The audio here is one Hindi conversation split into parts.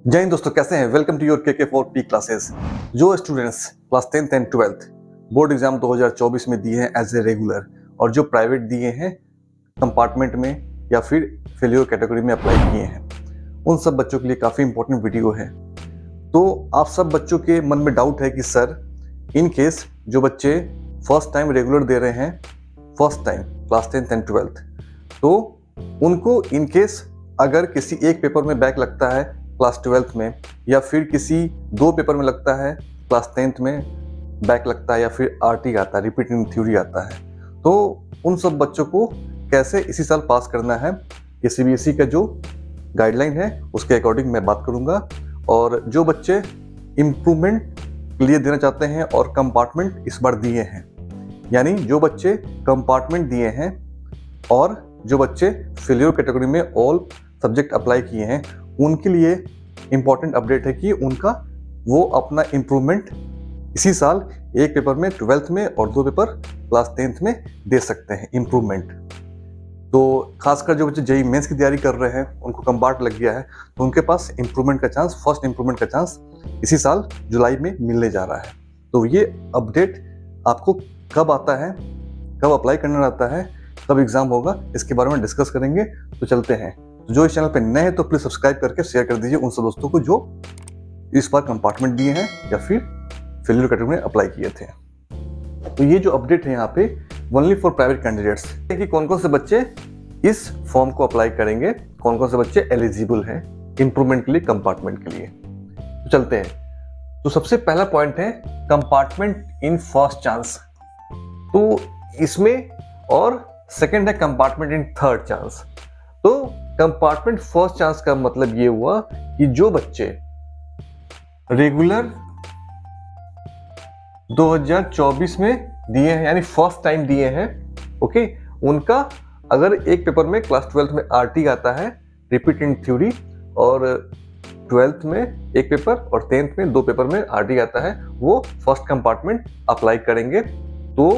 जय हिंद दोस्तों, कैसे हैं? Welcome to your KK4P classes. जो students class 10th and 12th board exam 2024 में दिए हैं एज ए रेगुलर और जो प्राइवेट दिए हैं कंपार्टमेंट में या फिर फेलियर कैटेगरी में अप्लाई किए हैं, उन सब बच्चों के लिए काफ़ी इंपॉर्टेंट वीडियो है। तो आप सब बच्चों के मन में डाउट है कि सर, इन केस जो बच्चे फर्स्ट टाइम रेगुलर दे रहे हैं, first time class 10th and 12th, तो उनको इन केस अगर किसी एक पेपर में बैक लगता है क्लास 12th में, या फिर किसी दो पेपर में लगता है क्लास 10th में बैक लगता है, या फिर RT आता है, रिपीट इन थ्योरी आता है, तो उन सब बच्चों को कैसे इसी साल पास करना है, ये CBSE का जो गाइडलाइन है उसके अकॉर्डिंग मैं बात करूंगा। और जो बच्चे इम्प्रूवमेंट के लिए देना चाहते हैं और कंपार्टमेंट इस बार दिए हैं, यानी जो बच्चे कंपार्टमेंट दिए हैं और जो बच्चे फेलियर कैटेगरी में ऑल सब्जेक्ट अप्लाई किए हैं, उनके लिए इम्पॉर्टेंट अपडेट है कि उनका वो अपना इम्प्रूवमेंट इसी साल एक पेपर में 12th में और दो पेपर क्लास 10th में दे सकते हैं इम्प्रूवमेंट। तो खासकर जो बच्चे JEE मेंस की तैयारी कर रहे हैं, उनको कंपार्ट लग गया है, तो उनके पास इम्प्रूवमेंट का चांस, फर्स्ट इम्प्रूवमेंट का चांस इसी साल जुलाई में मिलने जा रहा है। तो ये अपडेट आपको कब आता है, कब अप्लाई करना रहता है, कब एग्जाम होगा, इसके बारे में डिस्कस करेंगे। तो चलते हैं। तो जो इस चैनल पे नए हैं तो प्लीज सब्सक्राइब करके शेयर कर दीजिए उन सब दोस्तों को जो इस बार कंपार्टमेंट दिए हैं या फिर फेलियर कैटेगरी में अप्लाई किए थे। तो ये जो अपडेट है यहाँ पे ओनली फॉर प्राइवेट कैंडिडेट्स कि कौन कौन से बच्चे इस फॉर्म को अप्लाई करेंगे, कौन कौन से बच्चे एलिजिबल हैं इम्प्रूवमेंट के लिए, कंपार्टमेंट के लिए। तो चलते हैं। तो सबसे पहला पॉइंट है कंपार्टमेंट इन फर्स्ट चांस। तो इसमें और सेकेंड है कंपार्टमेंट इन थर्ड चांस। तो कंपार्टमेंट फर्स्ट चांस का मतलब ये हुआ कि जो बच्चे रेगुलर 2024 में दिए हैं, यानी फर्स्ट टाइम दिए हैं, ओके, उनका अगर एक पेपर में क्लास 12th में RT आता है, रिपीट इन थ्योरी, और 12th में एक पेपर और 10th में दो पेपर में RT आता है, वो फर्स्ट कंपार्टमेंट अप्लाई करेंगे। तो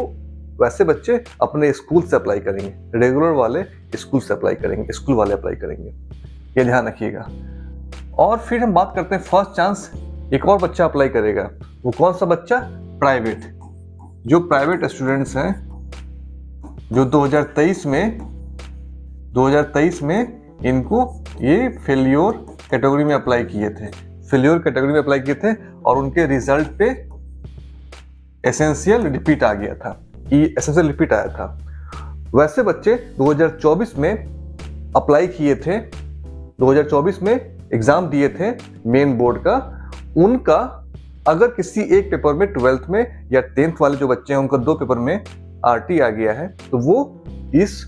वैसे बच्चे अपने स्कूल से अप्लाई करेंगे, रेगुलर वाले स्कूल से अप्लाई करेंगे, स्कूल वाले अप्लाई करेंगे, ये ध्यान रखिएगा। और फिर हम बात करते हैं फर्स्ट चांस, एक और बच्चा अप्लाई करेगा। वो कौन सा बच्चा? प्राइवेट। जो प्राइवेट स्टूडेंट्स हैं जो 2023 में इनको ये फेलियर कैटेगरी में अप्लाई किए थे, फेलियर कैटेगरी में अप्लाई किए थे और उनके रिजल्ट पे एसेंशियल रिपीट आ गया था, एसेंशियल रिपीट आया था। वैसे बच्चे 2024 में अप्लाई किए थे, 2024 में एग्जाम दिए थे मेन बोर्ड का, उनका अगर किसी एक पेपर में 12th में या 10th वाले जो बच्चे हैं उनका दो पेपर में RT आ गया है, तो वो इस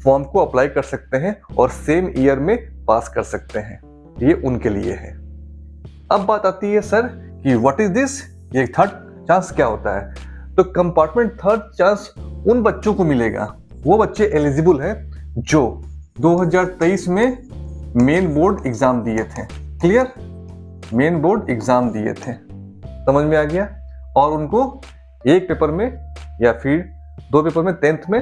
फॉर्म को अप्लाई कर सकते हैं और सेम ईयर में पास कर सकते हैं। ये उनके लिए है। अब बात आती है सर कि व्हाट इज दिस, ये थर्ड चांस क्या होता है? तो कंपार्टमेंट थर्ड चांस उन बच्चों को मिलेगा, वो बच्चे एलिजिबल हैं जो 2023 में मेन बोर्ड एग्जाम दिए थे। क्लियर? मेन बोर्ड एग्जाम दिए थे, समझ में आ गया? और उनको एक पेपर में या फिर दो पेपर में 10th में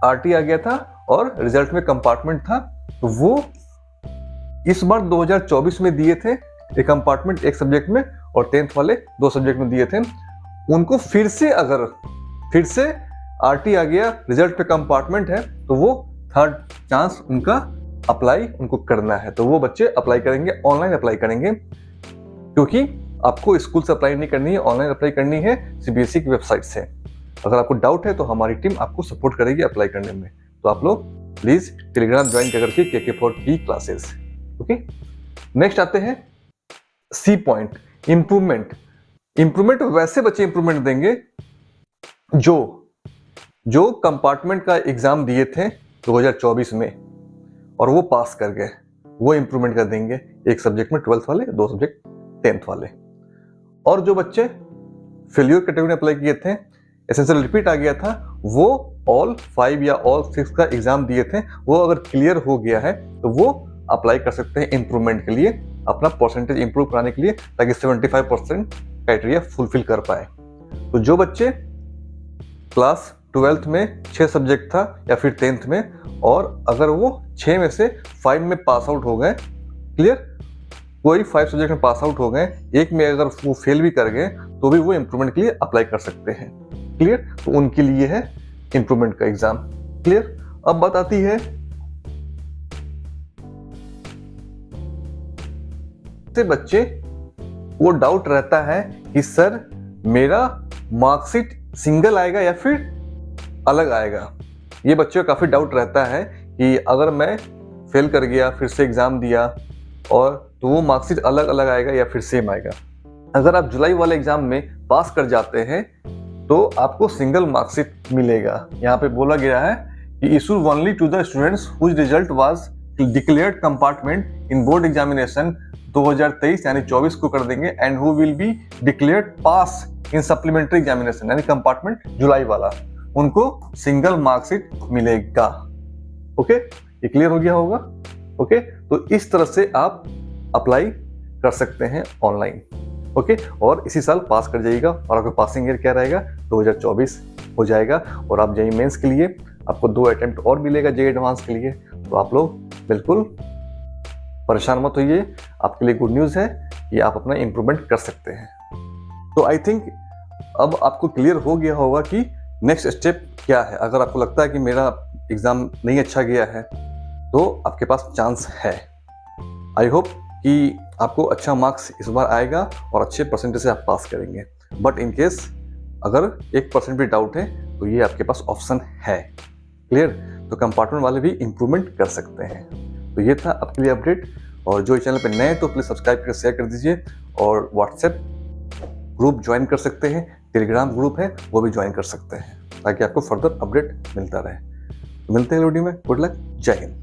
RT आ गया था और रिजल्ट में कंपार्टमेंट था, तो वो इस बार 2024 में दिए थे एक कंपार्टमेंट एक सब्जेक्ट में और 10th वाले दो सब्जेक्ट में दिए थे। उनको फिर से अगर RT आ गया, रिजल्ट पे कंपार्टमेंट है, तो वो थर्ड चांस उनका अप्लाई उनको करना है। तो वो बच्चे अप्लाई करेंगे, ऑनलाइन अप्लाई करेंगे, क्योंकि आपको स्कूल से अप्लाई नहीं करनी है, ऑनलाइन अप्लाई करनी है CBSE की वेबसाइट से। अगर आपको डाउट है तो हमारी टीम आपको सपोर्ट करेगी अप्लाई करने में। तो आप लोग प्लीज टेलीग्राम ज्वाइन करके KK4P क्लासेस। ओके, नेक्स्ट आते हैं C पॉइंट, इंप्रूवमेंट। इंप्रूवमेंट वैसे बच्चे इंप्रूवमेंट देंगे जो कंपार्टमेंट का एग्जाम दिए थे 2024 में और वो पास कर गए, वो इंप्रूवमेंट कर देंगे, एक सब्जेक्ट में 12th वाले, दो सब्जेक्ट 10th वाले। और जो बच्चे फेलियर कैटेगरी में अप्लाई किए थे, एसेंशियल रिपीट आ गया था, वो ऑल 5 या ऑल 6 का एग्जाम दिए थे, वो अगर क्लियर हो गया है तो वो अप्लाई कर सकते हैं इंप्रूवमेंट के लिए, अपना परसेंटेज इंप्रूव कराने के लिए, ताकि 75% क्राइटेरिया फुलफिल कर पाए। तो जो बच्चे क्लास 12th में 6 सब्जेक्ट था या फिर 10th में, और अगर वो 6 में से 5 में पास आउट हो गए, क्लियर, कोई 5 सब्जेक्ट में पास आउट हो गए, एक में अगर वो फेल भी कर गए तो भी वो इम्प्रूवमेंट के लिए अप्लाई कर सकते हैं। क्लियर? तो उनके लिए है इम्प्रूवमेंट का एग्जाम। क्लियर? अब बात आती है से बच्चे को डाउट रहता है कि सर मेरा मार्कशीट सिंगल आएगा या फिर अलग आएगा। ये बच्चों का काफी डाउट रहता है कि अगर मैं फेल कर गया, फिर से एग्जाम दिया, और तो वो मार्कशीट अलग अलग आएगा या फिर सेम आएगा। अगर आप जुलाई वाले एग्जाम में पास कर जाते हैं तो आपको सिंगल मार्कशीट मिलेगा। यहाँ पे बोला गया है कि issue only to the students whose result was declared compartment in board examination 2023 यानी 24 को कर देंगे, and who will be declared pass in supplementary examination यानी कंपार्टमेंट जुलाई वाला, उनको सिंगल मार्कशीट मिलेगा। ओके, ये क्लियर हो गया होगा? ओके, तो इस तरह से आप अप्लाई कर सकते हैं ऑनलाइन। ओके, और इसी साल पास कर जाइएगा, और आपका पासिंग ईयर क्या रहेगा? 2024 हो जाएगा। और आप जेईई मेंस के लिए आपको 2 अटेम्प्ट और मिलेगा जेईई एडवांस के लिए। तो आप लोग बिल्कुल परेशान मत होइए, आपके लिए गुड न्यूज़ है कि आप अपना इम्प्रूवमेंट कर सकते हैं। तो आई थिंक अब आपको क्लियर हो गया होगा कि नेक्स्ट स्टेप क्या है। अगर आपको लगता है कि मेरा एग्ज़ाम नहीं अच्छा गया है तो आपके पास चांस है। आई होप कि आपको अच्छा मार्क्स इस बार आएगा और अच्छे परसेंटेज से आप पास करेंगे। बट इन केस अगर 1% भी डाउट है तो ये आपके पास ऑप्शन है। क्लियर? तो कंपार्टमेंट वाले भी इम्प्रूवमेंट कर सकते हैं। तो ये था आपके लिए अपडेट। और जो इस चैनल पर नए हैं तो प्लीज़ सब्सक्राइब करके शेयर कर दीजिए, और व्हाट्सएप ग्रुप ज्वाइन कर सकते हैं, टेलीग्राम ग्रुप है वो भी ज्वाइन कर सकते हैं, ताकि आपको फर्दर अपडेट मिलता रहे। तो मिलते हैं वीडियो में। गुड लक, जय हिंद।